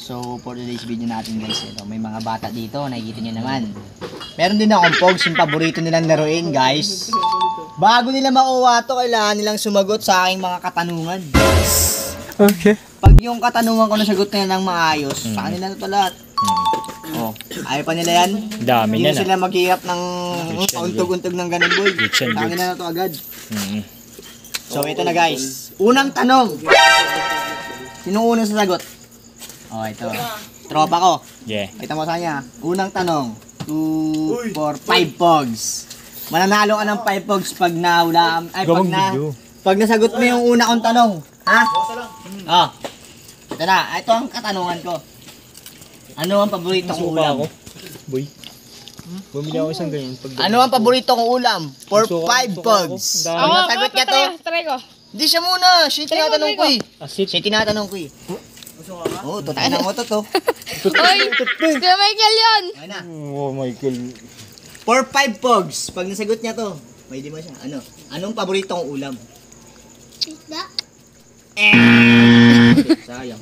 So, for today's video natin guys, ito, may mga bata dito, nakikita nyo naman. Meron din akong pogs, yung paborito nilang laruin guys. Bago nila makuha to, kailangan nilang sumagot sa aking mga katanungan. Okay. Pag yung katanungan ko nasagot nila ng maayos, sa kanila na to lahat. Oh, ayaw pa nila yan? Dami Hindi na sila maghihirap ng pauntog-untog ng ganun boy. Sa kanila na to agad. So, ito na guys. Unang tanong. Sinong unang sasagot? Oh, ito. Tropa ko. Yeah. Kita mo sa kanya. Unang tanong. 2, 4, 5 pogs. Mananalo ka ng 5 pogs pag nahula. Ay, pag nasagot mo yung una kong tanong. Ha? Oh. Ito na. Ito ang katanungan ko. Ano ang paborito kong ulam? Boy. Bumili ako isang ganyan. Ano ang paborito kong ulam? For 5 pogs. Pag nasagot niya to. Try ko. Hindi siya muna. Siya yung tinatanong ko eh. Asit. Siya yung tinatanong ko eh. Oo, totoo na mo to. Oy, Kuya Michael yun. Ayun na. Oh, Michael. For 5 pogs. Pag nasagot niya to, may di mo siya. Ano? Anong paborito kong ulam? Isda. Sayang.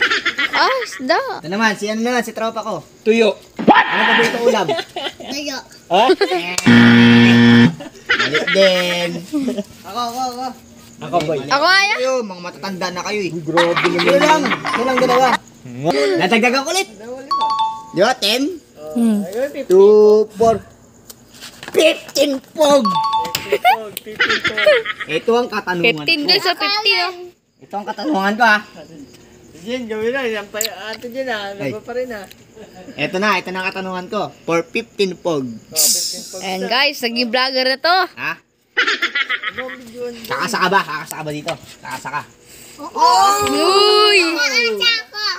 Ah, isda. Ito naman, si ano naman, si tropa ko. Tuyo. Anong paborito kong ulam? Tayo. Ha? Mali din. Ako. Ako, boy. Ako nga yan. Kayo, mga matatanda na kayo eh. Grabe Ito lang. Ito lang dalawa. Natagdagan ko ulit. Di ba? 10? 2, 4, 15 pog. Ito ang katanungan 15 ko. din sa 50 oh. Ito ang katanungan ko ha. Diyan, gawin na. Yan pa ato dyan ha. Naba pa rin ha. Ito na ang katanungan ko. For 15 pog. Ayan guys, naging vlogger na to. Ha? Anong video? Kakasaka ba? Kakasaka ba dito? Kakasaka. Uy!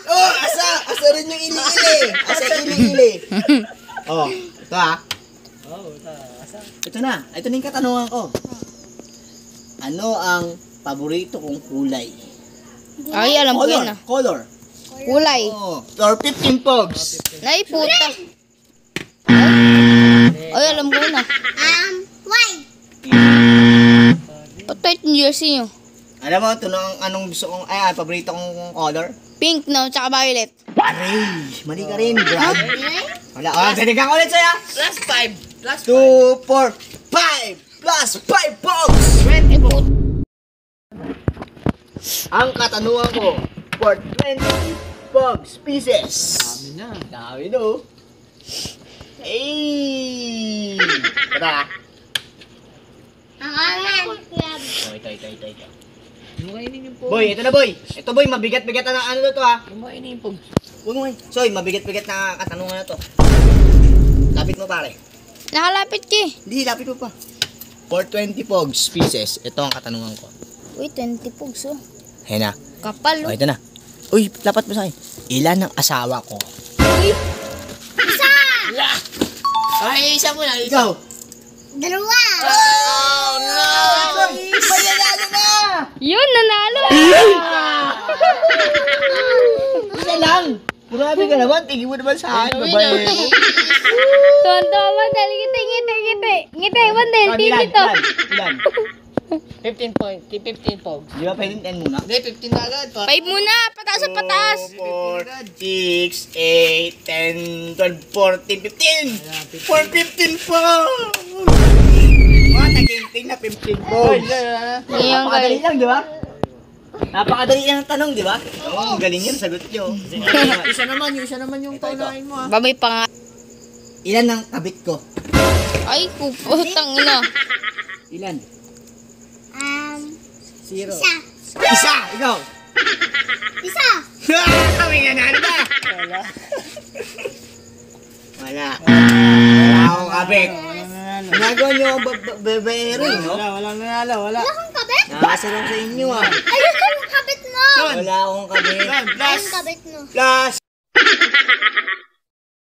Oh, asa rin yung ili-ili. Asa ili-ili. Oh, ito ha. Ito na yung katanungan ko. Ano ang paborito kong kulay? Ay, alam ko yun ah. Color. Kulay. Oh, or 15 pogs. Ay, puta. Ay, alam ko yun ah. White. Patay yung jersey nyo. Alam mo, ito na anong gusto kong, paborito kong color? Pink no, tsaka violet. Aray, mali ka rin, Brad. Wala, dadigang ulit sa'yo. Plus 5. Plus 2, 4, 5 plus 5 pogs. Ay, puta. Ang katanungan ko, for 20 pogs pieces. Dami na. Dami no. Hey! Tara. Ang angan. Oh, ito. Lumainin yung po. Boy, ito na boy. Ito boy, mabigat-bigat na ano to ha. Lumainin yung po. Huwag mo Soy, mabigat-bigat na katanungan na to. Lapit mo pare. Nakalapit ka eh. Hindi, lapit mo pa. For 20 pogs pieces, ito ang katanungan ko. Uy, 20 pugs oh. Ayan na. Kapal Oh, oh. ito na. Uy, lapat mo sa akin. Ilan ang asawa ko? Uy, Ay, isa mo na. Ikaw. Dalawa. Oh, no! Mayanalo na! yun, nanalo. Isa lang! Grabe ka naman, tingin mo naman sa akin, babae. Tonto, Mandel. Ngiti, Mandel. Titi to. Ilan? 15 point. 15 pogs. Di ba pwedeng 10 muna? Hindi, 15 na agad. 5 muna. Pataas at pataas. 4, 6, 8, 10, 12, 14, 15! For 15 po! Mga taginting na 15 po. Ngayon Napakadali guys. lang, di ba? Napakadali lang ang tanong, di ba? Oo, ang galing yan, sagot nyo. Isa naman yung paunahin mo ha. Babay pa nga. Ilan ang kabit ko? Ay, kuputang ina. Ilan? Zero. Isa. Isa! Ikaw! Isa. Kami nga na, ano ba? Wala akong kabit. Ginagawa nyo ang babaero, no? Walang nanalo. Wala. Wala kang kabit? Nakasa lang sa inyo, ah. Ayun yung kabit mo. Wala akong kabit. Ayun kabit mo. Plus